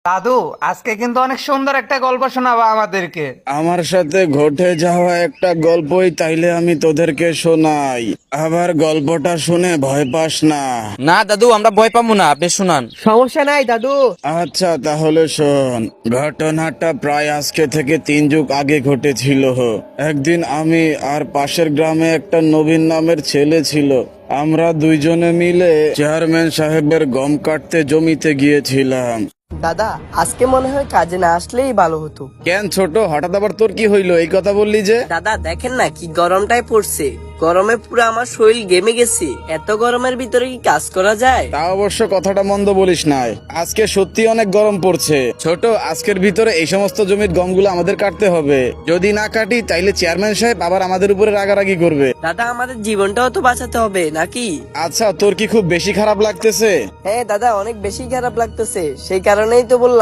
দাদু, আজকে কিন্তু অনেক সুন্দর একটা গল্প শোনাবা আমাদেরকে। আমার সাথে ঘটে যাওয়া একটা গল্পই তাইলে আমি তোদেরকে শোনাই। আবার গল্পটা শুনে ভয় পাস না। না দাদু, আমরা ভয় পাবো না, আপনি শোনান। সমস্যা নাই দাদু। আচ্ছা তাহলে শোন, ঘটনাটা প্রায় আজকে থেকে 3 যুগ আগে ঘটেছিল। একদিন আমি আর পাশের গ্রামে একটা নবীন নামের ছেলে ছিল। আমরা দুইজনে মিলে চেয়ারম্যান সাহেবের গম কাটতে জমিতে গিয়েছিলাম। দাদা, আজকে মনে হয় কাজে না আসলেই ভালো হতো। কেন ছোট, হঠাৎ আবার তোর কি হইলো, এই কথা বললি যে? দাদা দেখেন না কি গরমটাই পড়ছে, গরমে পুরো আমার শরীর ঘেমে গেছে। এত গরমের ভিতরে কি কাজ করা যায়? তা অবশ্য কথাটা মন্দ বলিস নাই, আজকে সত্যি অনেক গরম পড়ছে। ছোট, আজকের ভিতরে এই সমস্ত জমির গমগুলো আমাদের কাটতে হবে। যদি না কাটি তাইলে চেয়ারম্যান সাহেব আবার আমাদের উপরে রাগারাগি করবে। দাদা, আমাদের জীবনটাও তো বাঁচাতে হবে নাকি? আচ্ছা, তোর কি খুব বেশি খারাপ লাগতেছে? হ্যাঁ দাদা, অনেক বেশি খারাপ লাগতেছে, সেই কারণেই তো বললাম।